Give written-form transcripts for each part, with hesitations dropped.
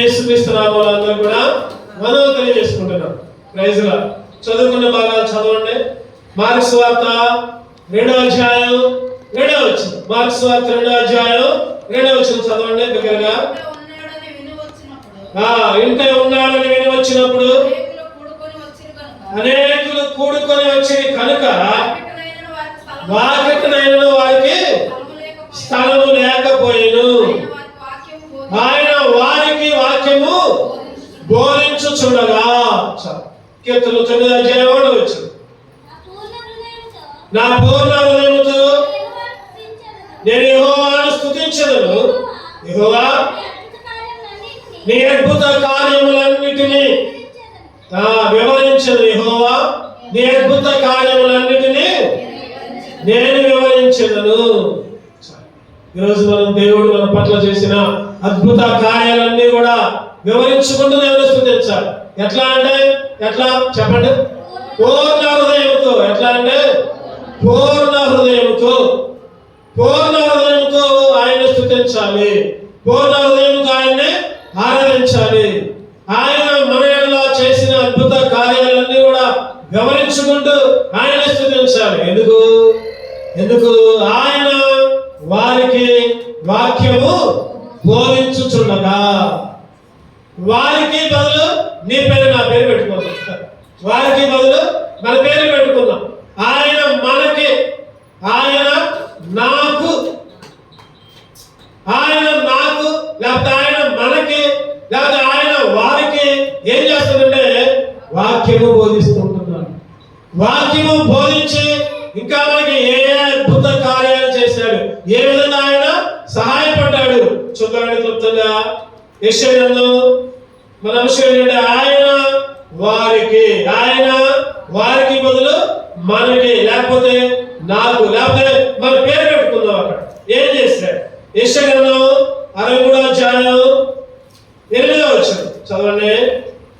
యేసుక్రీస్తు నామములో అందరూ కూడా మనం తెలియజేసుకుంటున్నాం. Praise lord. చదువుకున్న భాగాలు చదవండి. మార్కు సువార్త 2వ అధ్యాయం 2వ వచనం. మార్కు సువార్త 2వ అధ్యాయం 2వ వచనం చదవండి దగ్గరగా. ఇంటే ఉన్నాడని విని వచ్చినప్పుడు అనేకులు కూడుకొని వచ్చి కనుక వాకిటనైనను వారికి స్థలము లేకపోయెను. ఆయన వారికి వాక్యము బోధించుచుండగా. కీర్తనలు 9వ అధ్యాయం 1వ వచనం. నా పూర్ణ హృదయముతో నేను యెహోవాను స్తుతించెదను. యెహోవా నీ అద్భుత కార్యములన్నిటినీ వివరించెదను. యెహోవా నీ అద్భుత కార్యములన్నిటినీ నేను వివరించెదను. ఈరోజు మనం దేవుడు మన పట్ల చేసిన అద్భుత కార్యాలన్నీ కూడా వివరించుకుంటూ దేవుని స్తుతించాలి. ఎట్లా అంటే ఎట్లా చెప్పండి? పూర్ణ హృదయంతో. ఎట్లా అంటే పూర్ణ హృదయంతో. పూర్ణ హృదయంతో ఆయన్ని స్తుతించాలి. పూర్ణ హృదయంతో ఆయన్ని ఆరాధించాలి. ఆయన మన ఎడల చేసిన అద్భుత కార్యాలన్నీ కూడా వివరించుకుంటూ ఆయన స్తుతించాలి. ఎందుకు ఆయన వారికి వాక్యము బోధించుచుండగా. వారికి బదులు నీ పేరు నా పేరు పెట్టుకున్నాం. వారికి బదులు మన పేరు పెట్టుకున్నాం. ఆయన మనకి, ఆయన నాకు, ఆయన నాకు లేకపోతే ఆయన మనకి లేకపోతే ఆయన వారికి ఏం చేస్తుందంటే వాక్యము బోధిస్తుంటున్నాడు. వాక్యము బోధించి ఇంకా మనకి ఏ అద్భుత కార్యాలు చేశాడు, ఏ విధంగా ఆయన సహాయపడ్డాడు చూద్దామని క్లుప్తంగా. యెషయా మన అంశం ఏంటంటే ఆయన వారికి బదులు మనకి లేకపోతే నాకు లేకపోతే మన పేరు పెట్టుకుందాం. అక్కడ ఏం చేశాడు? యెషయా 63వ అధ్యాయం 8వ వచనం చదవండి.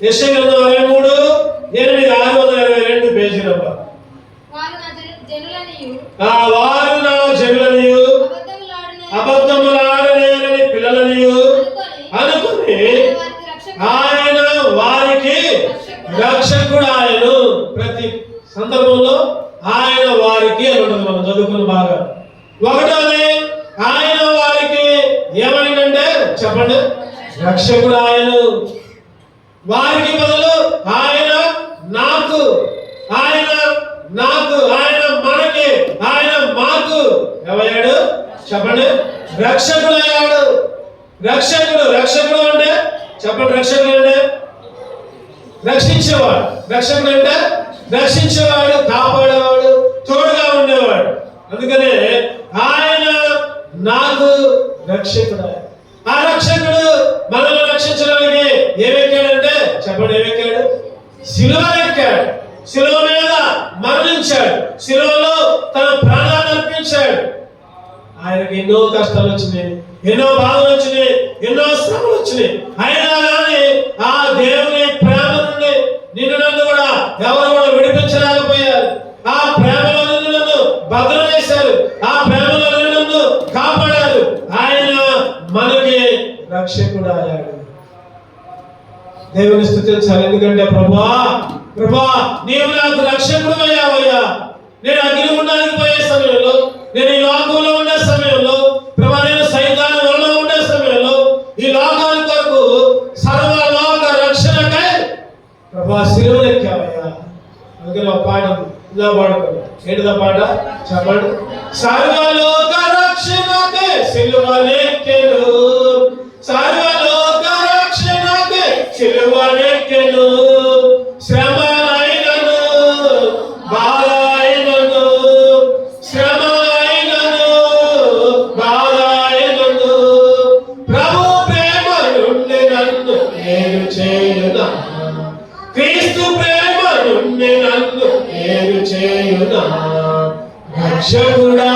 యెషయా 63:8 622 పేజీ నంబర్. వారు నా జనులనియు అబద్ధములాడనేరని పిల్లలనియు అనుకుని ఆయన వారికి రక్షకుడు. ఆయన ప్రతి సందర్భంలో ఆయన వారికి అని ఉంటుంది. మనం చదువుకున్న బాగా. ఒకటోది ఆయన వారికి ఏమైందంటే చెప్పండి రక్షకుడు. ఆయన వారికి బదులు ఆయన నాకు, ఆయన నాకు, ఆయన మనకి, ఆయన మాకు ఏమయ్యాడు చెప్పండి రక్షకుడు అయ్యాడు. రక్షకుడు అంటే చెప్పండి రక్షకుడు అంటే రక్షించేవాడు. రక్షకుడు అంటే రక్షించేవాడు, కాపాడేవాడు, తోడుగా ఉండేవాడు. అందుకనే ఆయన నాకు రక్షకుడు. ఆ రక్షకుడు మనల్ని రక్షించడానికి ఏమెక్కాడంటే చెప్పండి ఏమెక్కాడు? శిలువ ఎక్కాడు. శిలువ మీద మరణించాడు. శిలువలో తన ప్రాణాన్ని అర్పించాడు. ఆయనకి ఎన్నో కష్టాలు వచ్చినాయి, ఎన్నో బాధలు వచ్చినాయి, ఎన్నో శ్రమలు వచ్చినాయి. అయినా కానీ ఆ దేవుని ప్రేమ నుండి నిన్ను నన్ను కూడా ఎవరు కూడా విడిపించలేకపోయారు. ఆ ప్రేమలో నిన్ను నన్ను భద్రం చేశారు. ఆ ప్రేమలో నిన్ను నన్ను కాపాడారు. ఆయన మనకి రక్షకుడు అయ్యాడు. దేవుని స్తుతించాలి. ఎందుకంటే ప్రభా నీవు నాకు రక్షకుడు అయ్యావయ్యా. నేను అగ్నిగుండానికి పోయే సమయంలో, నేను ఈ లోకంలో ఉండే సమయంలో, ప్రభా నేను సైతాను వల్ల ఉండే సమయంలో, ఈ లోకానికి కొరకు సర్వలోక రక్షణకై ప్రభా శిలువను ఎక్కావయ్యా. అందుకని ఒక పాట ఇలా పాడుకోండి. ఏంటిదా పాట చెప్పండి? సర్వలోక రక్షణకై శిలువనెక్కెను, సర్వలోక రక్షణకై శిలువనెక్కెను. శ్రమనైనను బాధైనను, శ్రమనైనను బాధైనను ప్రభు ప్రేమ నుండి నన్ను వేరు చేయునా, క్రీస్తు ప్రేమ నుండి నన్ను వేరు చేయునా. రక్షకుడా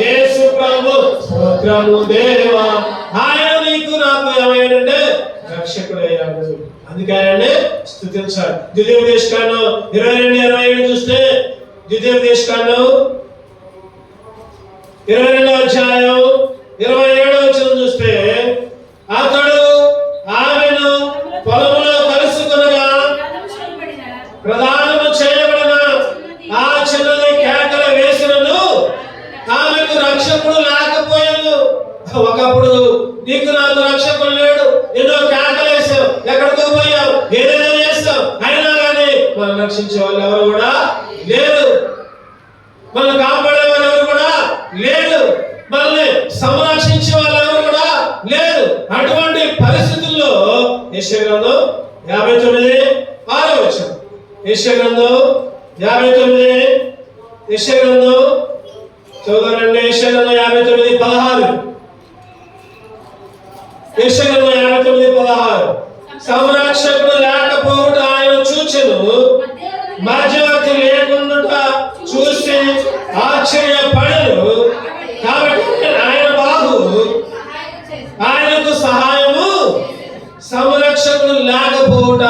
యేసు ప్రభు స్తోత్రము దేవా. ఆయన నీకు నాకు ఏమైందంటే రక్షకుడు అయ్యాడు. అందుకే ఆయన్ని స్తుతించాలి. ద్వితీయోపదేశకాండం 22:27 చూస్తే, ద్వితీయోపదేశకాండం 22వ అధ్యాయం 27వ వచనం చూస్తే ఒకప్పుడు నీకు నాకు రక్షకుడు లేడు, ఎన్నో కేకలేసావు, ఎక్కడికో పోయావు, ఏదైనా చేస్తావు, అయినా కానీ మనం రక్షించే వాళ్ళు ఎవరు కూడా లేరు, మనం కాపాడే వాళ్ళు ఎవరు కూడా లేరు, మనల్ని సంరక్షించే వాళ్ళు ఎవరు కూడా లేరు. అటువంటి పరిస్థితుల్లో యెషయా గ్రంథం 59:6 యెషయా గ్రంథం 59 యెషయా గ్రంథం చదువుతారండి. యెషయా గ్రంథం 59:16 యెషయా గ్రంథం 59:16 సంరక్షకుడు లేకపోవుట ఆయన చూచెను, మధ్యవర్తి లేకుండా చూసి ఆశ్చర్యపడను. కాబట్టి ఆయన బాహు ఆయనకు సహాయము, సంరక్షకుడు లేకపోవుట,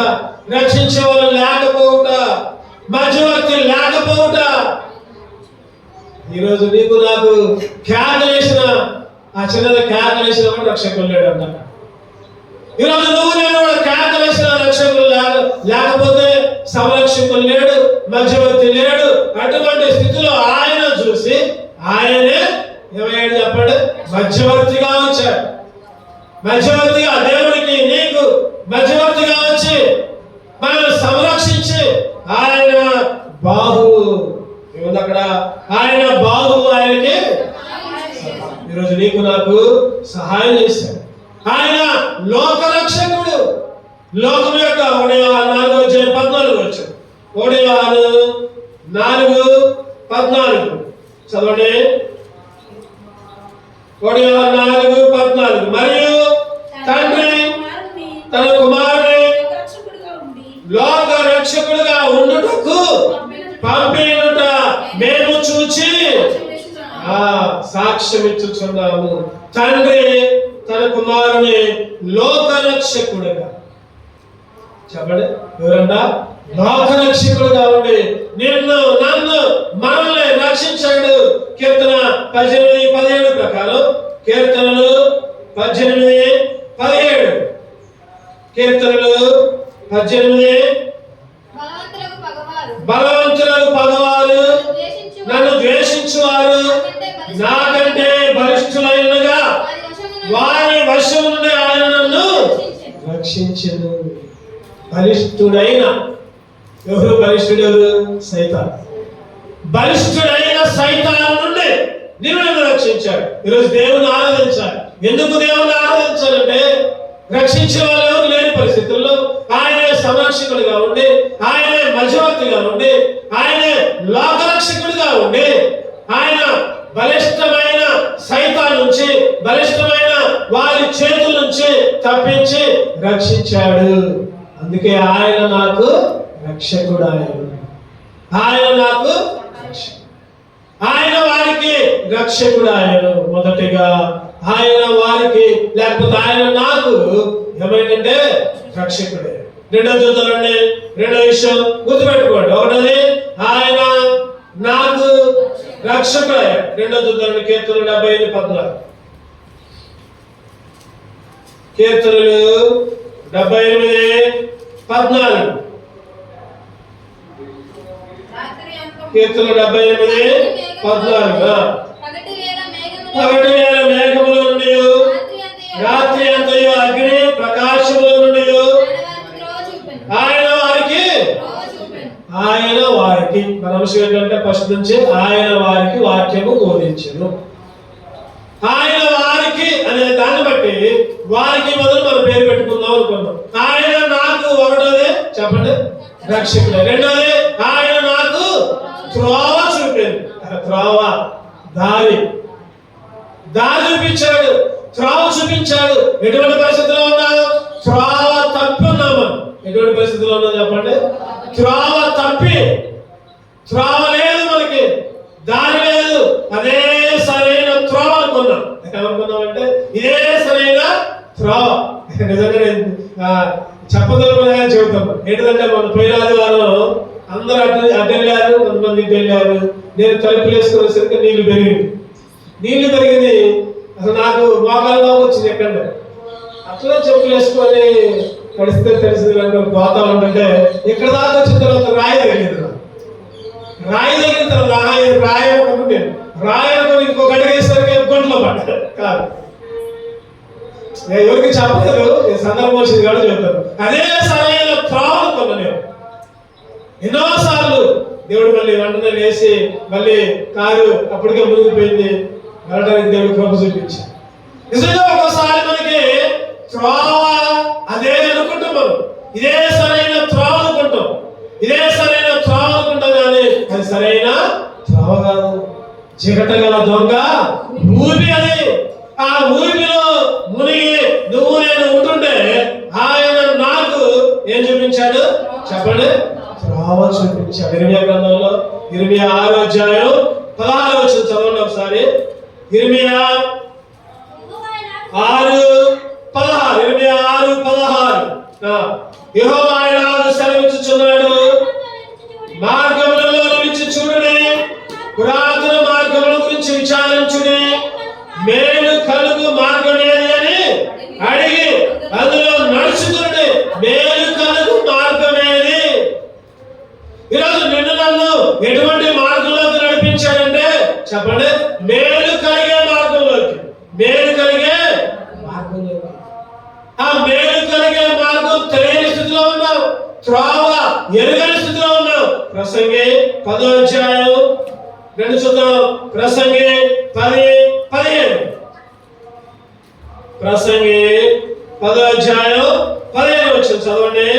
రక్షించే వాళ్ళు లేకపోవుట, మధ్యవర్తి లేకపోవుట. ఈరోజు నీకు నాకు కేకలేసిన ఆ చిన్నది కేకలేసిన కూడా రక్షకుడు లేడు అన్నాడు. ఈరోజు నువ్వు నేను కూడా కేకలేసిన రక్షకుడు లేకపోతే సంరక్షకుడు లేడు, మధ్యవర్తి లేడు. అటువంటి స్థితిలో ఆయన చూసి ఆయనే ఏమయ్యాడు చెప్పండి, మధ్యవర్తిగా వచ్చాడు. మధ్యవర్తిగా దేవునికి నీకు మధ్యవర్తిగా వచ్చి మనల్ని సంరక్షించి ఆయన బాహువు ఏముంది అక్కడ, ఆయన బాహువు ఆయనకి ఈరోజు నీకు నాకు సహాయం చేశాడు. ఆయన లోకరక్షకుడు. లోకం యొక్క 4:14 4:14 చదవండి. 4:14 మరియు తండ్రి తన కుమారుని లోక రక్షకుడుగా ఉండుటకు పంపినట మేము చూచి సాక్ష్యం ఇచ్చుచున్నాము. తండ్రి తన కుమారుని లోక రక్షకుడుగా, చెప్పండి ఎవరన్నా, లోక రక్షకుడుగా ఉండి నిన్ను నన్ను మనల్ని రక్షించాడు. కీర్తన 18:17 ప్రకారం, కీర్తనలు 18:17 కీర్తనలు 18 బలవంతులకు పగవారు నన్ను ద్వేషించువారు నాకంటే బలిష్ఠులైనగా వారి వశం నుండి ఆయన నన్ను రక్షించెను. బలిష్ఠుడైన ఎవరు? బలిష్ఠుడు ఎవరు? సైతాన్. బలిష్ఠుడైన సైతాను నుండి నిన్ను రక్షించాడు. ఈరోజు దేవుని ఆరాధించాలి. ఎందుకు దేవుని ఆరాధించాలంటే రక్షించే వాళ్ళు ఎవరు లేని పరిస్థితుల్లో ఆయనే సంరక్షకుడిగా ఉండి, ఆయనే మధ్యవర్తిగా ఉండి, ఆయనే లోకరక్షకుడిగా ఉండి, ఆయన బలిష్టమైన సైతాన్ నుంచి, బలిష్టమైన వారి చేతుల నుంచి తప్పించి రక్షించాడు. అందుకే ఆయన నాకు రక్షకుడు. ఆయన నాకు ఆయన వారికి రక్షకుడు. ఆయన మొదటిగా ఆయన వారికి, లేకపోతే ఆయన నాకు ఏమైందంటే రక్షకుడే. రెండో చూద్దామండి. రెండో విషయం గుర్తుపెట్టుకోండి. ఒకటది ఆయన నాకు రక్షకుడే. రెండో చూద్దామండి. కీర్తనలు 75:14 కీర్తనలు 78:14 కీర్తనలు 78:14 పగటి వేళ మేఘముల నుండి రాత్రి అంతయు అగ్ని ప్రకాశముల నుండి ఆయన వారికి మన అంశం ఏంటంటే ఫస్ట్ నుంచి ఆయన వారికి వాక్యము బోధించెను. ఆయన వారికి అనే దాన్ని బట్టి వారికి మొదలు మనం పేరు పెట్టుకుందాం అనుకున్నాం. ఆయన నాకు ఒకటోది చెప్పండి రక్షకుడు. రెండోది ఆయన నాకు త్రోవ చూపింది. త్రోవ దారి చూపించాడు, త్రోవ చూపించాడు. ఎటువంటి పరిస్థితిలో ఉన్నావు? త్రోవ తప్పి ఉన్నాము. ఎటువంటి పరిస్థితిలో ఉన్నావు చెప్పండి? త్రోవ తప్పి, త్రోవ లేదు, మనకి దారి లేదు. అదే సరైన త్రోవ అనుకున్నాం. ఏమనుకున్నామంటే ఇదే సరైన త్రోవ. నిజంగా చెప్పదలుపుగా చెబుతాం. ఏంటంటే మన పోయిన ఆదివారం అందరూ అటు వెళ్ళారు, కొంతమంది ఇటు వెళ్ళారు. నేను తలుపులు వేసుకునేసరికి నీళ్లు పెరిగింది. అసలు నాకు మోకాల్లో వచ్చింది. ఎక్కడ అట్లా చెప్పులు వేసుకొని కడిస్తే తెలిసింది పోతా ఉంటుంటే ఇక్కడ దాకా వచ్చిన తర్వాత రాయి తగిలింది. రాయి తగిలిన తర్వాత రాయి అనుకుని ఇంకొక అడిగేసరికి గుంట్లో పడ్డాడు కాదు. ఎవరికి చెప్పలేదు, సందర్భం వచ్చింది కాబట్టి చెప్తాను. అదే సరైన త్రావను కొన్నాను. ఎన్నోసార్లు దేవుడు మళ్ళీ వెంటనే లేచి మళ్ళీ కారు అప్పటికే మునిగిపోయింది, వెళ్ళడానికి దేవుడు కృప చూపించాడు. నిజంగా ఒకసారి మనకి త్రోవ అదే అనుకుంటాం, మనం ఇదే సరైన త్రోవ అనుకుంటాం, ఇదే సరైన త్రోవ అనుకుంటాం, కానీ అది సరైన త్రోవ కాదు. చీకట గల దొంగ ఊపి అది. ఆ ఊపిలో మునిగి నువ్వు నేను ఉంటుంటే ఆయన నాకు ఏం చూపించాడు చెప్పండి? త్రోవ చూపించాడు. ఇర్మియా గ్రంథంలో 26వ అధ్యాయం 16వ వచనం చదవండి ఒకసారి. ఇర్మియా 6:16. ఇర్మియా 6:16. యెహోవా ఇలాగ సెలవిచ్చుచున్నాడు, మార్గములలో నిలిచి చూడుడి, పురాతన మార్గముల గురించి విచారించుడి, మేలు కలుగు మార్గం ఏది అని అడిగి అందులో నడుచుకుని మేలు కలుగు మార్గం ఏది. ఈరోజు నిన్ను నన్ను ఎటువంటి మార్గంలోకి నడిపించాడంటే చెప్పండి? మేలు కలిగే మార్గంలోకి. మేలు కలిగే మార్గంలోకి. ఆ మేలు కలిగే మార్గం తెలియని స్థితిలో ఉన్నావు, త్రోవ ఎరుగని స్థితిలో ఉన్నావు. ప్రసంగి 10వ అధ్యాయం 2 చూద్దాం. ప్రసంగి 10:15. ప్రసంగి 10వ అధ్యాయం 15 వచనం చదవండి.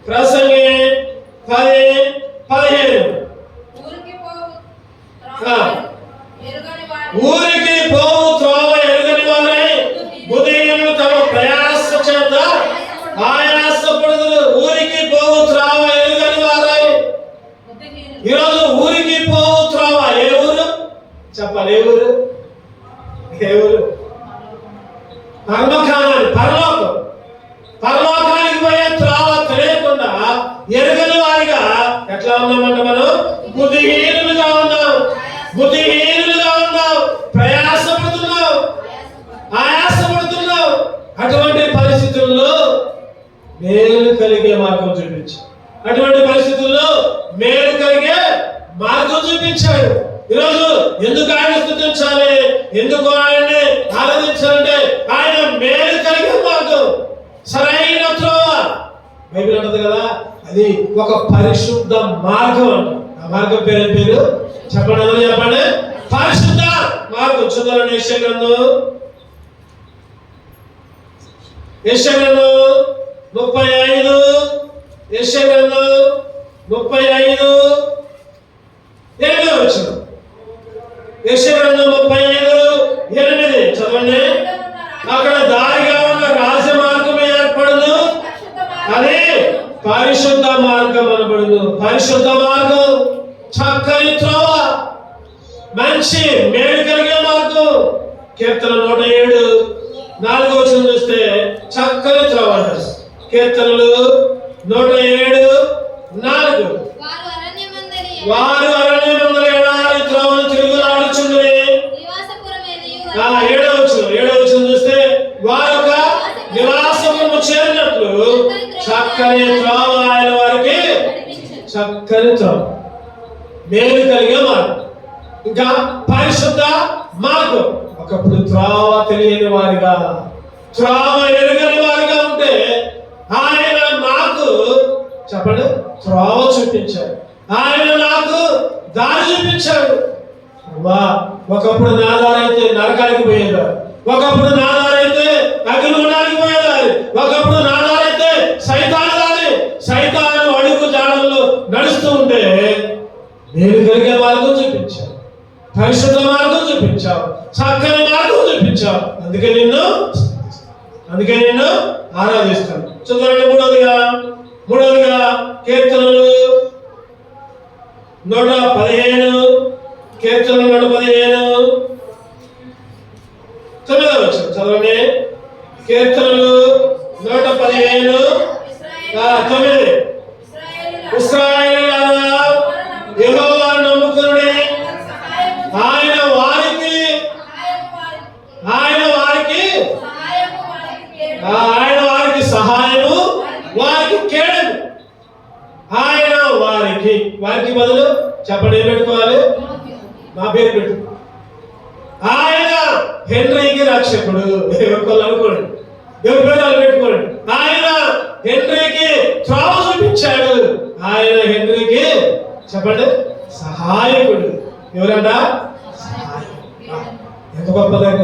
ప్రసంగి 10:15. ఊరికి పోవు త్రోవ ఎరుగని వారై బుద్ధిహీనులు తమ ప్రయాస చేత ఆయాసపడుదురు. ఊరికి పోవు త్రోవ ఎరుగని వారై. ఈరోజు ఊరికి పోవు త్రోవ ఏ ఊరు చెప్పాలి? ఏ ఊరు? ఏ ఊరు? పరమకాలాన్ని, పరలోకం. పరలోకానికి పోయే త్రోవ తెలియకుండా ఎరుగని వారిగా ఎట్లా ఉన్నామంట మనం? బుద్ధిహీనులుగా ఉన్నాం, బుద్ధిహీనులుగా ఉన్నాం, ప్రయాసపడుతున్నాం, ఆయాసపడుతున్నాం. అటువంటి పరిస్థితుల్లో మేలు కలిగే మార్గం చూపించాడు. అటువంటి పరిస్థితుల్లో మేలు కలిగే మార్గం చూపించాడు. ఈరోజు ఎందుకు ఆయన స్తుతించాలి, ఎందుకు ఆయన్ని ఆరాధించాలంటే ఆయన మేలు కలిగే మార్గం, సరైన త్రోవ. బైబిల్ అంటది కదా, అది ఒక పరిశుద్ధ మార్గం అంట. ఆ మార్గం పేరు చెప్పండి, అందరూ చెప్పండి. పరిశుద్ధ మార్గం. చూద్దాం యెషయా గ్రంథం 35. యెషయా గ్రంథం 35:8 వచనం. యెషయా గ్రంథం 35:8 చదవండి. అక్కడ దారిగా ఉన్న రాజమార్గం ఏర్పడును, అది పరిశుద్ధ మార్గం అనబడును. పరిశుద్ధ మార్గం, చక్కని త్రోవ, మంచి మేలు కలిగే మార్గం. కీర్తన 107:4 వచనం చూస్తే చక్కని త్రోవ అంటారు. కీర్తనలు 107:4. వారు అరణ్యమందలి ఎడారి త్రోవను తిరుగులాడుచుండిరి. 7వ వచనం చూస్తే వారొక నివాసమును చేరినట్లు చక్కని త్రోవ ఆయన వారికి. చక్కని త్రోవ, మేలు కలిగే మార్గం, ఇంకా పరిశుద్ధ మార్గం. ఒకప్పుడు త్రోవ తెలియని వారిగా, త్రోవ ఎరుగని వారిగా ఉంటే ఆయన నాకు చెప్పండి త్రోవ చూపించాడు. ఆయన నాకు దారి చూపించాడు. ఒకప్పుడు నా దారైతే నరకానికి పోయేదారు, ఒకప్పుడు నా దారైతే అగ్నిగుండానికి పోయేదారు, ఒకప్పుడు నా దారైతే సైతాను దారి, సైతాను అడుగు జాడల్లో నడుస్తూ ఉంటే నేను కలిగే మార్గం చూపించావు, పరిశుద్ధ మార్గం చూపించావు, చక్కని మార్గం చూపించావు. అందుకే నిన్ను ఆరాధిస్తాను. చూడండి. మూడవదిగా కీర్తనలు 115. కీర్తనలు 115 9వ వచనం చదవండి. కీర్తనలు 115:9. ఇశ్రాయేలీయులారా, యెహోవాను నమ్ముకొనుడి, ఆయన వారికి సహాయము, వారికి కేడము. ఆయన వారికి బదులు చెప్పండి ఏం పెట్టుకోవాలి? నా పేరు పెట్టు. ఆయన హెన్రీకి రక్షకుడు. ఒకళ్ళు అనుకోండి, ఎవరి పేరు పెట్టుకోండి. ఆయన హెన్రీకి త్రోవ చూపించాడు. ఆయన హెన్రీకి చెప్పండి సహాయకుడు. ఎవరంట? ఎంత గొప్ప ధైర్యం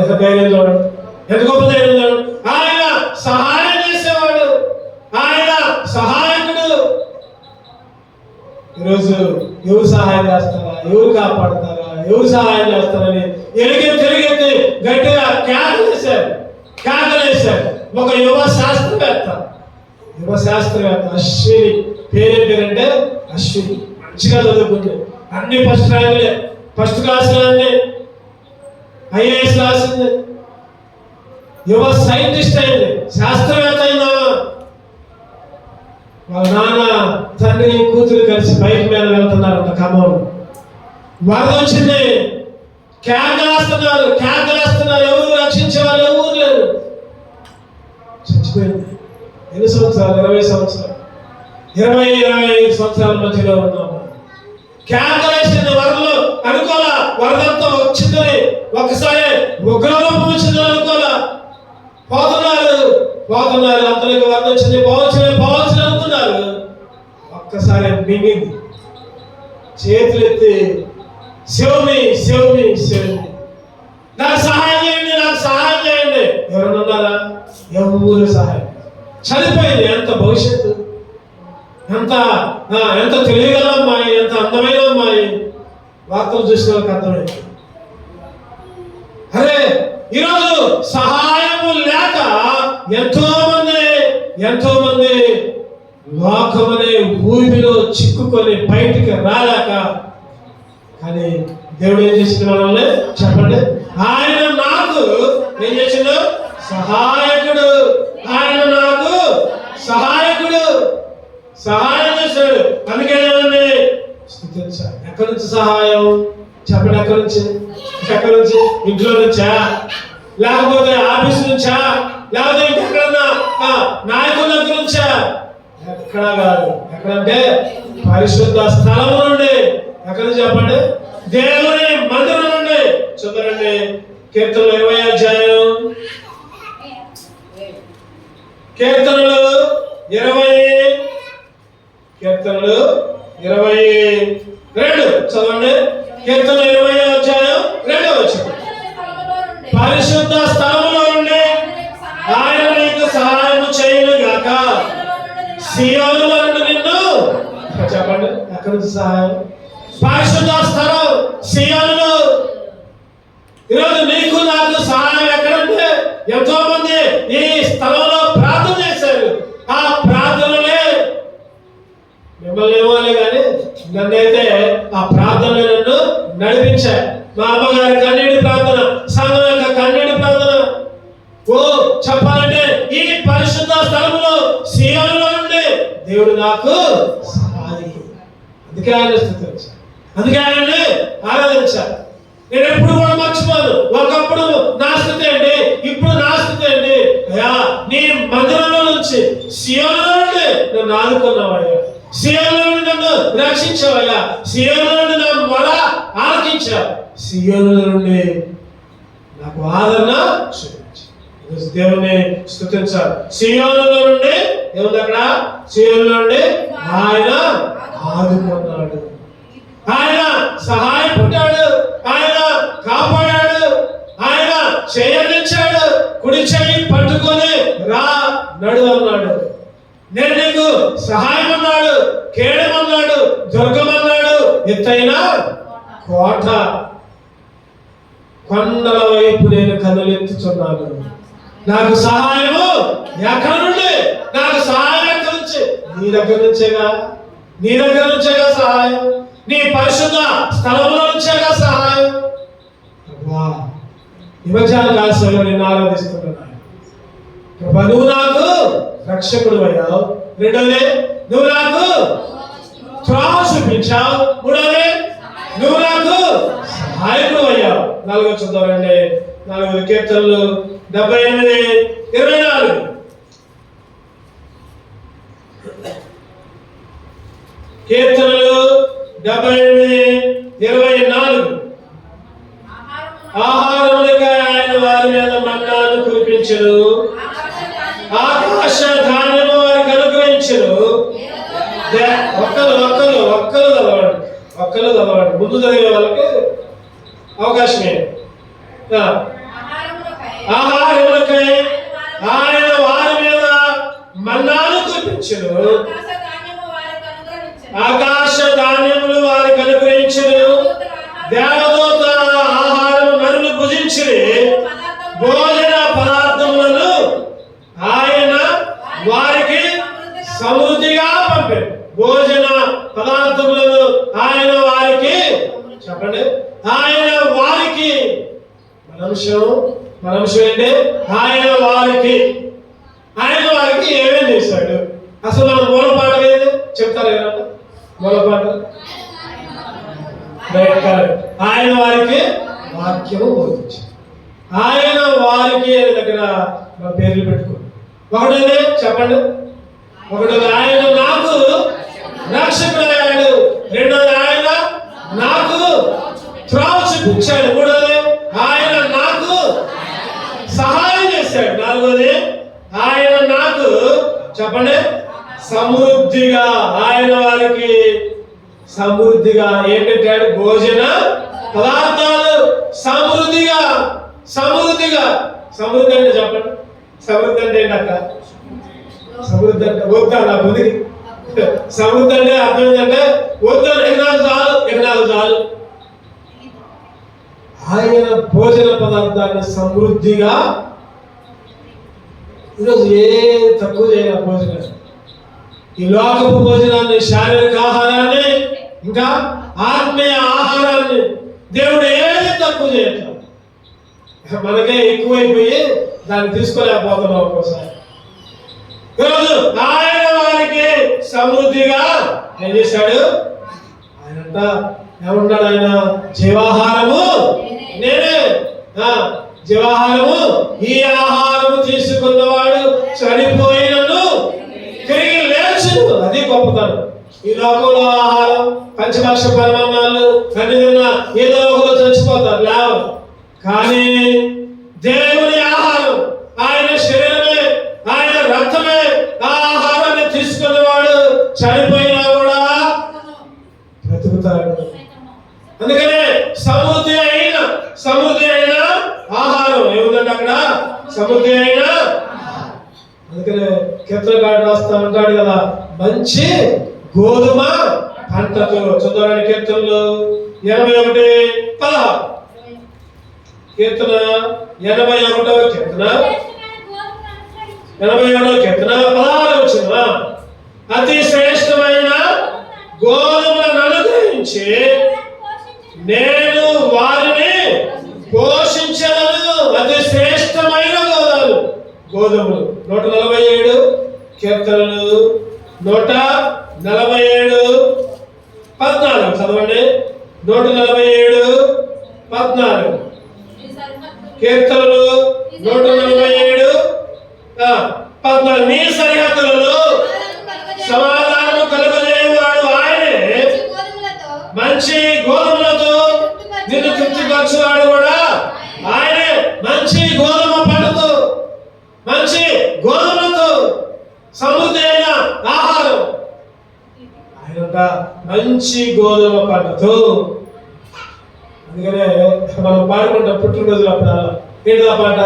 చూడండి, ఎంత గొప్ప ధైర్యం చూడండి. ఆయన సహాయం చేసేవాడు, ఆయన సహాయకుడు. ఈరోజు ఎవరు సహాయం చేస్తారా, ఎవరు కాపాడుతారా, ఎవరు సహాయం చేస్తారని తిరిగెత్తి గట్టిగా కేకలేశారు. ఒక యువ శాస్త్రవేత్త అశ్విని, పేరేంటంటే అశ్విని. మంచిగా చదువుకుంది, అన్ని ఫస్ట్ ర్యాంకులే, ఫస్ట్ క్లాసులు అన్ని ఐఏఎస్ రాసింది, యువ సైంటిస్ట్ అయింది, శాస్త్రవేత్త అయిందా. వాళ్ళ నాన్న తండ్రి కూతురు కలిసి బైక్ మీద వెళ్తున్నారంట ఖమ్మంలో. వరద వచ్చింది, కేకలేస్తున్నారు. ఎవరు రక్షించే వాళ్ళు ఎవరు లేరు. చచ్చిపోయింది. ఎన్ని సంవత్సరాలు? 20 సంవత్సరాలు, 25 సంవత్సరాల మధ్యలో ఉన్నాము. కేకలేసింది వరదలో. అనుకోలా వరదంతా వచ్చిందని, ఒకసారి ఉగ్రరూపం వచ్చిందని అనుకోలా. పోతున్నారు. అంతలోకి వరద వచ్చింది, పోవచ్చు అనుకున్నారు. ఒక్కసారి మింగింది. చేతులెత్తి శివుని నాకు సహాయం చేయండి. ఎవరన్నా ఉన్నారా? ఎవరు సహాయం. చనిపోయింది. ఎంత భవిష్యత్తు, ఎంత తెలియగల అమ్మాయి, ఎంత అందమైన అమ్మాయి. వార్తలు చూసిన వాళ్ళకి అర్థమైంది. అరే ఈరోజు సహాయము లేక ఎంతో మంది లోకమనే ఊపిలో చిక్కుకొని బయటికి రాలేక. కానీ దేవుడు ఏం చేసిన మనల్ని చెప్పండి. ఆయన నాకు ఏం చేసిండు? సహాయకుడు. ఆయన నాకు సహాయం చేశాడు. అందుకే స్తుతించాలి. ఎక్కడి నుంచి సహాయం చెప్పండి? ఎక్కడి నుంచి? ఇంట్లో నుంచా, లేకపోతే ఆఫీస్ నుంచా, లేకపోతే ఇంకెక్కడన్నా నాయకుల దగ్గర నుంచా? ఎక్కడా కాదు. ఎక్కడంటే పరిశుద్ధ స్థలం నుండి. ఎక్కడ నుంచి చెప్పండి? దేవుని మందిరం నుండి. చూడండి కీర్తనలు 20వ అధ్యాయం, కీర్తనలు 22 చదవండి. కీర్తనలు 20వ అధ్యాయం 2వ వచనం. పరిశుద్ధ స్థలములో నుండి ఆయన నీకు సహాయం చేయను గాక, సియోనులో నుండి నిన్ను. చెప్పండి ఎక్కడి నుంచి సహాయం? పరిశుద్ధ స్థలం సియోనులో. ఈరోజు నీకు నాకు సహాయం ఎక్కడంటే, ఎంతో మంది ఈ స్థలంలో ప్రార్థన చేశారు. ఆ ప్రార్థనలే మిమ్మల్ని ఇవ్వాలి కానీ నన్నైతే ఆ ప్రార్థనలు నన్ను నడిపించాయి. మా అమ్మగారి కన్నీటి ప్రార్థన, సంఘం యొక్క కన్నీటి ప్రార్థన. చెప్పాలంటే ఈ పరిశుద్ధ స్థలంలో సియోనులో నుండి దేవుడు నాకు సహాయకుడు. అందుకే ఆయన స్తుతించాలి, అందుకే ఆయన్ని ఆరాధించాలి. నేను ఎప్పుడు కూడా మర్చిపోను. ఒకప్పుడు నా స్థితి ఏంటి, ఇప్పుడు నా స్థితి ఏంటి. అయ్యా నీ మందిరంలో నుంచి, సియోనులో నుండి నన్ను ఆదుకున్నావయ్యా, సియోనులో నుండి నన్ను రక్షించావయ్యా, సియోనులో నుండి నా మొర ఆలకించావు, సియోనులో నుండి నాకు ఆదరణ చూపించు. దేవుని స్తుతించాలి. సియోనులో నుండి ఏముంది అక్కడ? సియోనులో నుండి ఆయన ఆదుకున్నాడు, ఆయన సహాయపడ్డాడు, ఆయన కాపాడాడు, ఆయన చేయనిచ్చాడు. కుడి చెయ్యి పట్టుకొని రా నడు అన్నాడు. నేను నీకు సహాయం అన్నాడు, కేడమన్నాడు, దుర్గమన్నాడు, ఎత్తైన కోట. కొండల వైపు నేను కన్నులెత్తుచున్నాను. నాకు సహాయము ఎక్కడి నుండి? నాకు సహాయం ఎక్కడి నుంచి? నీ దగ్గర నుంచేగా సహాయం. నీ పరిశుద్ధ స్థలంలో నుంచేగా సహాయం. విభజన కాశలో నేను ఆరాధిస్తున్నాను. నువ్వు నాకు రక్షకుడు అయ్యావు. రెండోది నువ్వు నాకు త్రోవ చూపించావు. మూడోది నువ్వు నాకు సహాయకుడు అయ్యావు. 4 చూద్దామండి. 4 కీర్తనలు 78:24. కీర్తనలు 78:24. ఆహారములకై ఆయన వారి మీద మన్నా అనుగ్రహించును, ఆకాశ ధాన్యము వారికి అనుగ్రహించును. ఒక్కరు చదవండి ముందు చదివే వాళ్ళకి అవకాశమే. ఆహారములకై ఆయన వారి మీద మన్నాను కురిపించును, ఆకాశ ధాన్యములు వారికి అనుగ్రహించును. దేవదూత ఆహారము నరులు భుజించి భోజన పదార్థములను ఆయన వారికి సమృద్ధిగా పంపాడు. భోజన పదార్థములను ఆయన వారికి, చెప్పండి, ఆయన వారికి, మన అంశం ఏంటి? ఆయన వారికి ఏమేం చేశాడు? అసలు మన మూల పాట ఏది చెప్తారు కదా? మూల పాట ఆయన వారికి వాక్యము బోధించాడు. ఆయన వారికి అనే దగ్గర మన పేర్లు పెట్టుకోండి. ఒకటోది చెప్పండి. ఒకటోది ఆయన నాకు రక్షకుడయ్యాడు. రెండోది ఆయన నాకు త్రోవ చూపించాడు. మూడోది ఆయన నాకు సహాయం చేశాడు. నాలుగోది ఆయన నాకు, చెప్పండి, సమృద్ధిగా, ఆయన వారికి సమృద్ధిగా ఏం పెట్టాడు? భోజన పదార్థాలు సమృద్ధిగా. సమృద్ధి అంటే చెప్పండి. సమృద్ధి అంటే ఏంటక్క? సమృద్ధి అంటే వద్దా నా బుద్ధి. సమృద్ధి అంటే అర్థం ఏంటంటే వద్దు, ఎకరాలు చాలు. ఆయన భోజన పదార్థాన్ని సమృద్ధిగా, ఈరోజు ఏ తక్కువ చేయాలి భోజనాన్ని. ఈ లోకపు భోజనాన్ని, శారీరక ఆహారాన్ని, ఇంకా ఆత్మీయ ఆహారాన్ని దేవుడు ఏది తక్కువ చేయట్లేదు. మనకే ఎక్కువైపోయి దాన్ని తీసుకోలేకపోతున్నాం ఒక్కోసారి. ఈరోజు ఆయన వారికి సమృద్ధిగా ఏం చేశాడు? ఆయనంట ఏమన్నాడు? ఆయన జీవాహారము నేనే. జీవాహారము, ఈ ఆహారము తీసుకున్నవాడు చనిపోయినను తిరిగి లేచును. అది గొప్పతనం. ఈ లోకంలో ఆహారం, పంచభక్ష పరమాన్నాలు అన్ని తిన్నా ఏదో ఒకరు చచ్చిపోతారు, లేవు. కానీ దేవుని ఆహారం, ఆయన శరీరమే, ఆయన రక్తమే. ఆ ఆహారాన్ని తీసుకున్నవాడు చనిపోయినా కూడా బ్రతుకుతాడు. అందుకనే సమృద్ధి అయిన ఆహారం ఏముందండి అక్కడ? సమృద్ధి అయిన. అందుకనే కీర్తనకారుడు రాస్తా ఉంటాడు కదా, మంచి గోధుమ పంటతో. చదవడానికి కీర్తనలు 81:16. కీర్తన 81వ కీర్తన 81వ కీర్తన 16 వచ్చిన అతి శ్రేష్టమైన గోధుమలను అనుగ్రహించి నేను వారిని పోషించను. అతి శ్రేష్టమైన గోధుమలు. 147 కీర్తనలు 147:14 చదవండి. 147:14 కీర్తనలు 147:14. నీ సరిహద్దులలో సమాధానము కలుగజేయువాడు ఆయనే, మంచి గోధుమలతో నిన్ను తృప్తిపరచువాడు కూడా ఆయనే. మంచి గోధుమ పంటతో, మంచి గోధుమలతో సమృద్ధి అయిన ఆహారం ఆయన, మంచి గోధుమ పంటతో. అందుకనే మనం పాడుకుంటాం పుట్టినరోజులు అప్పుడు. ఏంటిదా పాట?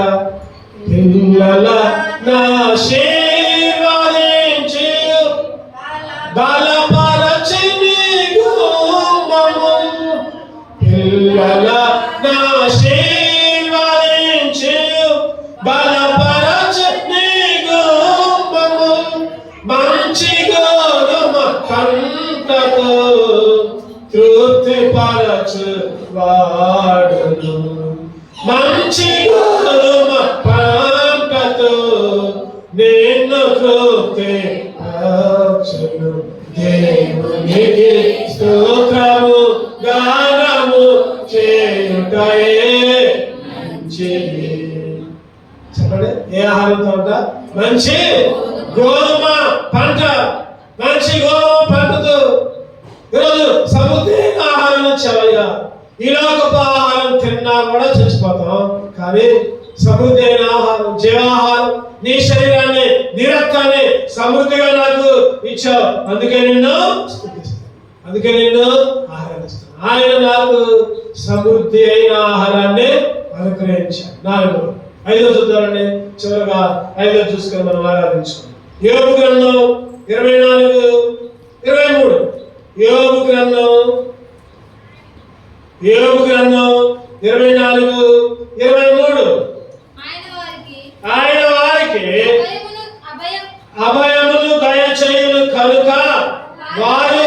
పిల్లల ఆశీర్వదించి బలపరచని గుమ్మము, పిల్లల ఆశీర్వదించి బలపరచని గుమ్మము, మంచి గోధుమ పంటతో తృప్తిపరచు వాడును. మంచి గోధుమ పంటతో నిన్ను తృప్తిపరచును. దేవునికి స్తోత్రము గానము చేయుటయే మంచిది. చెప్పండి, ఏ ఆహారంతో అంట? మంచి గోధుమ పంట. మంచి గోధుమ పంటతో. ఈరోజు సమృద్ధి ఆహారం చవయ్యా. ఈ లోకపు ఆహారం తిన్నా కూడా చచ్చిపోతాం, కానీ సమృద్ధి అయిన ఆహారం, జీవాహారం, నీ శరీరాన్ని, నీ రక్తాన్ని సమృద్ధిగా నాకు ఇచ్చావు. అందుకే నిన్ను స్తుతిస్తాను, అందుకే నిన్ను ఆరాధిస్తాను. ఆయన నాకు సమృద్ధి అయిన ఆహారాన్ని అనుగ్రహించాడు. 4. 5 చూద్దామండి. చివరిగా 5 చూసుకొని మనం ఆరాధించుకున్నాం. యోబు గ్రంథం 24:23. యోబు గ్రంథం 24:23. ఆయన వారికి అభయమును దయచేయును కనుక వారు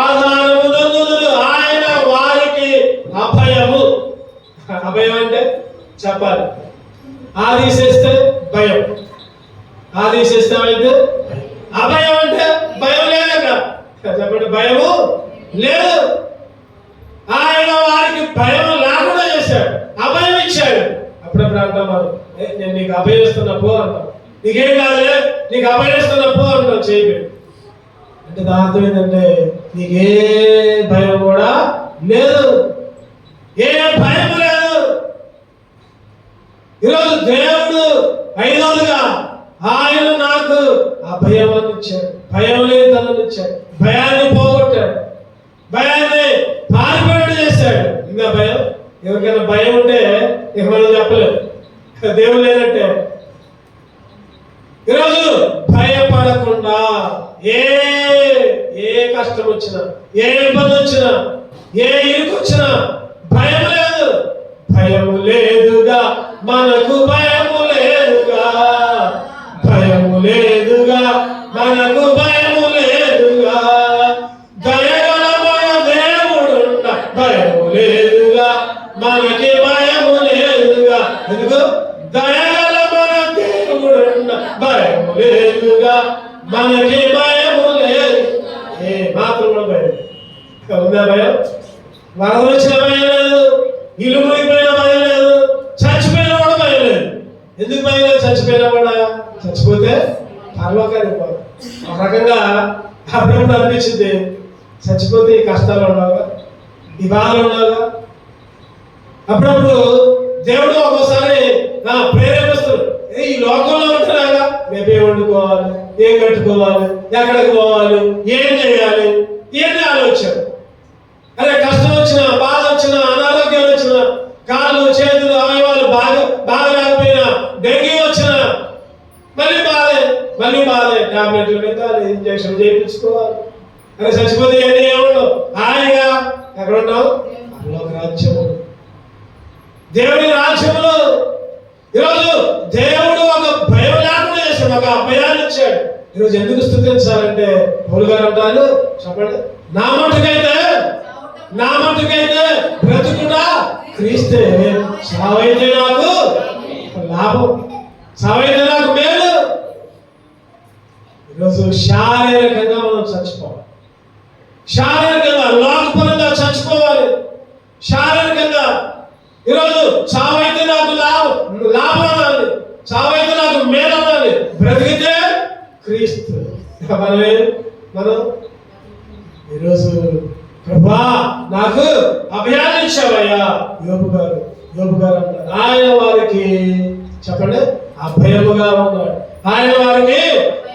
ఆధారము నందుదురు. ఆయన వారికి అభయము. అభయం అంటే చెప్పాలి. ఆదేశిస్తే భయం, ఆదేశిస్తామైతే అభయం అంటే భయం లేదట. చెప్పండి, భయము లేదు. ఆయన వారికి భయం లేకుండా చేశాడు, అభయం ఇచ్చాడు. అప్పుడప్పుడు అంటాం మనం, నేను నీకు అభయం ఇస్తున్నా పో అంటాం. నీకేం కాదులే, నీకు అభయం ఇస్తున్నా పో అంటాం. చేయలేదు అంటే దాని అర్థం ఏంటంటే నీకే భయం కూడా లేదు, ఏ భయం లేదు. ఈరోజు దేవుడు 5వదిగా ఆయన నాకు అభయాన్ని ఇచ్చాడు, భయం లేని తనని ఇచ్చాడు, భయాన్ని పోగొట్టాడు, భయాన్ని పారిపోయేట్టు చేశాడు. ఇంకా భయం, ఎవరికైనా భయం ఉంటే ఇక మనం చెప్పలేము, దేవుడు లేదంటే. ఈరోజు భయపడకుండా ఏ కష్టం వచ్చినా, ఏ ఇబ్బంది వచ్చినా, ఏ ఇరుకు వచ్చినా భయం లేదు. భయము లేదుగా మనకు, భయము లేదుగా, భయము లేదుగా మనకు, భయము లేదుగా. దయగల మన దేవుడున్న, భయము లేదుగా మనకి, భయము లేదుగా. ఎందుకు? దయగల మన దేవుడున్న, భయము లేదుగా మనకి, భయము లేదు. ఏ మాత్రం కూడా భయం ఉందా? భయం వరద వచ్చిన భయం లేదు, ఇల్లు మునిగిపోయిన భయం లేదు, చచ్చిపోయినా కూడా భయం లేదు. ఎందుకు భయం లేదు? చచ్చిపోయినా కూడా, చచ్చిపోతే పరలోకానికి పోవాలి. ఒక రకంగా అప్పుడప్పుడు అనిపించింది, చచ్చిపోతే ఈ కష్టాలు ఉండవుగా, ఈ బాధలు ఉండవుగా. అప్పుడప్పుడు దేవుడు ఒక్కోసారి ప్రేరేపిస్తాడు, ఈ లోకంలో ఉంటున్నాగా రేపు ఏం వండుకోవాలి, ఏం కట్టుకోవాలి, ఎక్కడికి పోవాలి, ఏం చేయాలి, ఇవన్నీ ఆలోచన. అదే కష్టం వచ్చినా, బాధ వచ్చినా, అనారోగ్యం వచ్చినా, కాళ్ళు చేతులు అవయవాలు బాగలేకపోయినా, డెంగ్యూ వచ్చినా మళ్ళీ బాధే, టాబ్లెట్లు పెట్టాలి, ఇంజక్షన్ చేయించుకోవాలి. అదే చచ్చిపోతే ఏమీ ఏముండవు, హాయిగా ఎక్కడ ఉన్నావు? పరలోక రాజ్యము, దేవుని రాజ్యములో. ఈరోజు దేవుడు ఒక భయం లేకుండా చేశాడు, ఒక అభయాన్ని ఇచ్చాడు. ఈరోజు ఎందుకు స్తుతించాలంటే పౌలు గారు అంటారు, చెప్పండి, నా మట్టుకైతే బ్రతుకుడా క్రీస్తే, సావైతే నాకు లాభం, సావైతే నాకు మేలు. ఈరోజు శారీరకంగా మనం చచ్చిపోవాలి, శారీరకంగా లోకపరంగా చచ్చిపోవాలి, శారీరకంగా. ఈరోజు చావైతే నాకు లాభం అనాలి, చావైతే నాకు మేలు అనాలి, బ్రతికితే క్రీస్తు. మనం ఈరోజు ప్రభా నాకు అభయాన్ని ఇచ్చావయ్యా. యోబు గారు అంటారు, ఆయన వారికి చెప్పండి అభయముగా ఉన్నాడు, ఆయన వారికి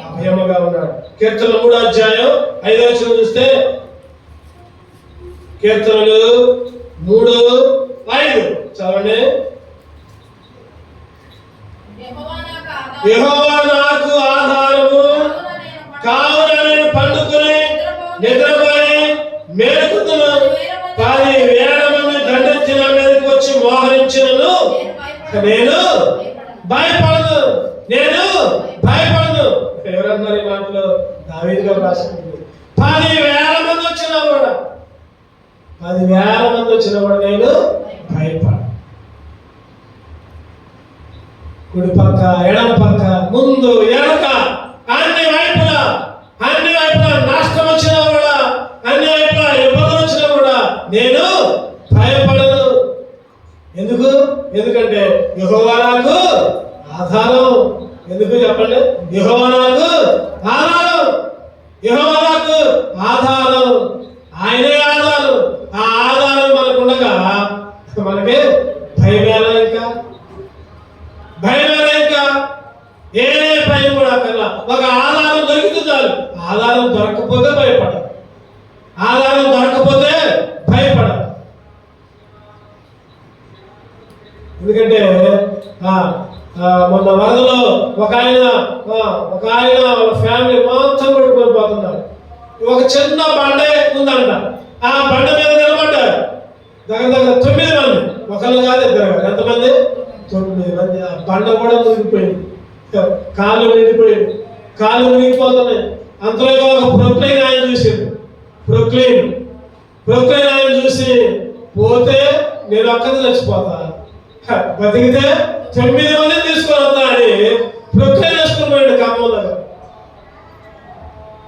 అభయముగా ఉన్నాడు. కీర్తనలు 3:5 చూస్తే, కీర్తనలు 3:5 చదవండి. యెహోవా నాకు ఆధారము, కావున నేను పండుకుని నిద్రపోయి మేలుకుతును. 10,000 మంది దండెత్తి నా మీదకి వచ్చి మోహరించినను నేను భయపడను. ఎవరన్నారు ఈ మాటలో? దావీదు గారు రాసుకుంది. 10,000 మంది వచ్చినా కూడా, 10,000 మంది వచ్చినా కూడా నేను భయపడను. కుడి పక్క, ఎడమ పక్క, ముందు వెనక, అన్ని వైపులా నష్టం వచ్చినా కూడా, అన్ని వైపులా ఇబ్బందులు వచ్చినా కూడా నేను భయపడను. ఎందుకంటే యెహోవా నాకు ఆధారం. ఎందుకు చెప్పండి? యెహోవా నాకు ఆధారం, యెహోవా నాకు ఆధారం, ఆయనే ఆధారం. ఆ ఆధారం మనకు ఉండగా మనకి భయం ఎలా? ఇంకా ఏ భయం కూడా అక్కర్లా. ఒక ఆధారం దొరికితే చాలు. ఆధారం దొరకకపోతే భయపడ, ఆధారం దొరకకపోతే భయపడ. ఎందుకంటే మొన్న వరదలో ఒక ఆయన వాళ్ళ ఫ్యామిలీ మొత్తం కూడా కోల్పోతున్నారు. ఒక చిన్న బండే ఉందంట. ఆ బండ మీద నిలబడ్డారు దగ్గర 9 మంది, ఒకళ్ళు కాదు ఇద్దరు కాదు. ఎంతమంది? 9 మంది. ఆ బండ కూడా మునిగిపోయింది, కాళ్ళు నిండిపోయింది, కాళ్ళు మునిగిపోతున్నాయి. అంతలో ఒక ప్రొక్లైన్ ఆయన చూసిండు. ప్రొక్లైన్ ఆయన చూసి, పోతే నేను ఒక్కది చచ్చిపోతా, బతికితే 9 మందిని తీసుకొని వస్తా అని ప్రొక్లైన్ వేసుకుని పోయాడు.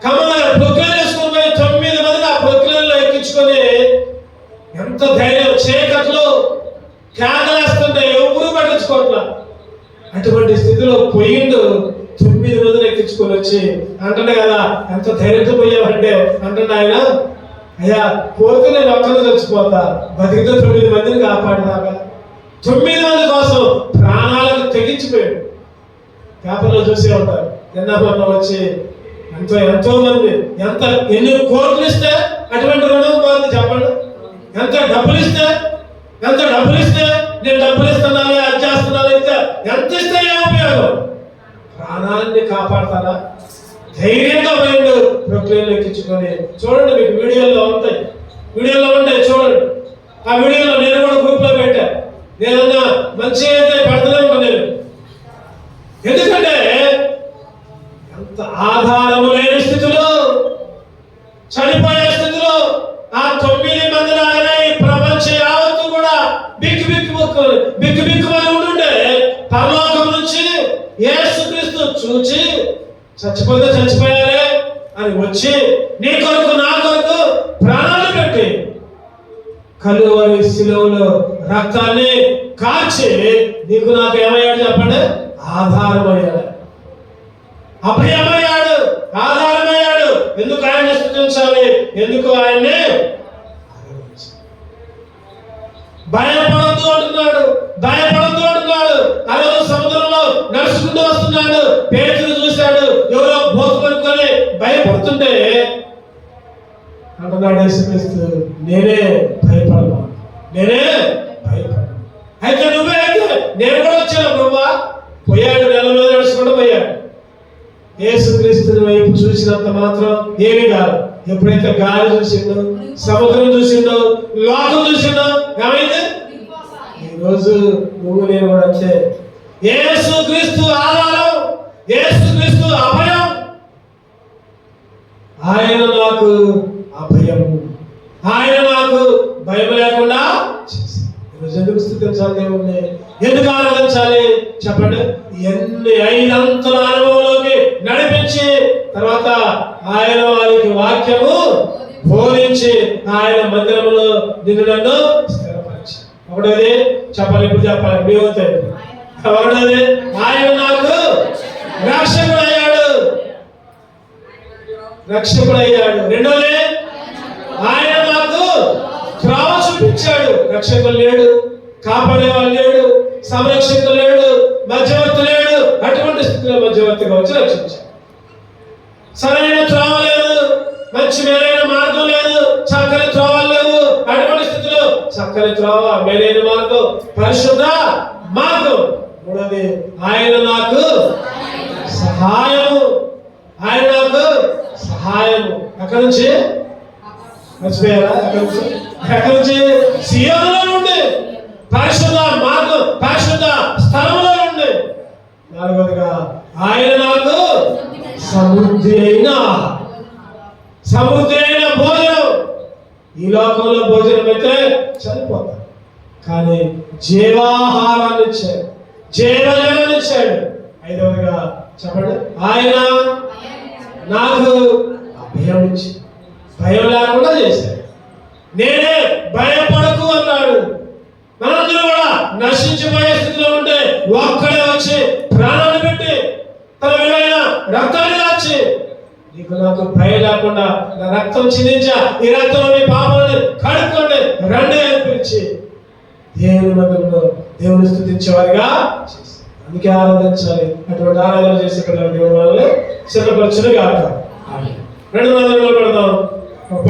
ఖమ్మం దగ్గర ప్రొక్లైన్ వేసుకుని పోయి 9 మందిని ఆ ప్రొక్లైన్లో ఎక్కించుకొని, ఎంత ధైర్యం! చీకట్లో కేకలేస్తుంటే ఎవరు పట్టించుకోవట్లా. అటువంటి స్థితిలో పోయిండు. 9 మందిని ఎక్కించుకొని వచ్చి అంటుండే కదా, ఎంత ధైర్యంతో పోయావంటే అంటుండే ఆయన, అయ్యా పోతే నేను ఒక్కరు చచ్చిపోతా, బతికితే 9 మందిని కాపాడదాకా. 9 మంది కోసం ప్రాణాలకు తెగించిపోయాడు. పేపర్లో చూసే ఉంటారు. నిన్న వచ్చి ఎంతో మంది ఎన్ని కోట్లు ఇస్తే అటువంటి రుణం పోతుంది చెప్పండి. ఎంత డబ్బులు ఇస్తే నేను డబ్బులు ఇస్తున్నాను, అది చేస్తున్నాను, ఎంత ఇస్తే ఏం ఉపయోగం? ప్రాణాన్ని కాపాడతారా? ధైర్యంగా పోయిండు. ప్రొక్లైన్ ఎక్కించుకొని. చూడండి, మీకు వీడియోలో ఉంటాయి చూడండి. ఆ వీడియోలో నేను కూడా గ్రూప్ లో పెట్టా. నేనన్నా మంచి అయితే పెడతనే ఉంటాను నేను. ఎందుకంటే ఎంత ఆధారము లేని స్థితిలో, చనిపోయే స్థితిలో ఆ 9 మంది లాగానే ఈ ప్రపంచం యావత్తు కూడా బిక్కు ఉంటుంటే, పరలోకం నుంచి యేసుక్రీస్తు చూచి చచ్చిపోతే చచ్చిపోయారే అని వచ్చి నీ కొరకు నా కొరకు ప్రాణాలు పెట్టి కలువరి శిలువలో రక్తాన్ని కాచి నీకు నాకు ఏమయ్యాడు చెప్పండి? ఆధారమయ్యాడు, అభయమయ్యాడు, ఆధారమయ్యాడు. ఎందుకు ఆయన్ని స్తుతించాలి? ఎందుకు ఆయన్ని భయపడద్దు అంటున్నాడు. అదే సముద్రంలో నడుచుకుంటూ వస్తున్నాడు. పేతురు చూశాడు, ఎవరో బోతు పడుకొని భయపడుతుంటే అంటున్నాడు యేసుక్రీస్తు, నేనే భయపడను. అయితే నువ్వే అయితే నేను కూడా వచ్చాను ప్రభువా. పోయాడు, నెల మీద నడుచుకుంటూ పోయాడు. యేసుక్రీస్తుని వైపు చూసినంత మాత్రం ఏమీ కాదు. ఎప్పుడైతే గాలి చూసిండో, సముద్రం చూసిండో, లోకం చూసిండో ఏమైంది? ఈరోజు నువ్వు నేను కూడా అంతే. యేసుక్రీస్తు ఆధారం, యేసుక్రీస్తు అభయం. ఆయన నాకు అభయము, ఆయన నాకు భయం లేకుండా చేశాడు. ఈరోజు ఎందుకు స్తుతించాలి దేవుణ్ణి? ఎందుకు ఆరాధించాలి చెప్పండి? ఎన్ని 5 అంతల అనుభవంలోకి నడిపించి తర్వాత ఆయన వారికి వాక్యము బోధించి ఆయన మందిరంలో నిన్ను నన్ను స్థిరపరిచి. ఒకటోది చెప్పాలి, ఇప్పుడు చెప్పాలి మీ అవుతాయి. ఒకటోది ఆయన నాకు రక్షకుడయ్యాడు. రెండోది ఆయన నాకు త్రోవ చూపించాడు. రక్షకుడు లేడు, కాపాడేవాడు లేడు, సంరక్షకుడు లేడు, మధ్యవర్తి లేడు. అటువంటి స్థితిలో మధ్యవర్తిగా వచ్చి రక్షించాడు. సరైన త్రోవ లేదు, మంచి మేలైన మార్గం లేదు, చక్కని త్రోవలు లేవు. అటువంటి స్థితిలో చక్కని త్రోవ, మేలైన మార్గం, పరిశుద్ధ మార్గం. మూడోది ఆయన నాకు సహాయము. ఎక్కడి నుంచి మర్చిపోయారా? ఎక్కడి నుంచి? సియోనులో నుండి, పరిశుద్ధ మార్గం, పరిశుద్ధ స్థలంలో నుండి. నాలుగోదిగా ఆయన నాకు సమృద్ధి అయిన భోజనం. ఈ లోకంలో భోజనం అయితే చనిపోతాం, కానీ జీవాహారాన్ని ఇచ్చాడు, జీవజలాన్ని ఇచ్చాడు. ఐదవదిగా చెప్పండి, ఆయన నాకు అభయం ఇచ్చి భయం లేకుండా చేశాడు. నేనే భయపడకు అన్నాడు. మనందరూ కూడా నశించిపోయే స్థితిలో ఉంటే ఒక్కడే వచ్చి ప్రాణాలు పెట్టి తన విలువైన రక్తాన్ని దాచి నీకు నాకు భయం లేకుండా నా రక్తం చిందించా, ఈ రక్తంలో మీ పాపాలని కడుక్కోండి రండి అని పిలిచి దేవుని మందిరంలో దేవుని స్తుతించేవారిగా చేశాడు. అందుకే ఆరాధించాలి. అటువంటి ఆరాధన చేసే పిల్లలు దేవుడు వాళ్ళని సిద్ధపరచును గాక. 2 నిలబడదాం.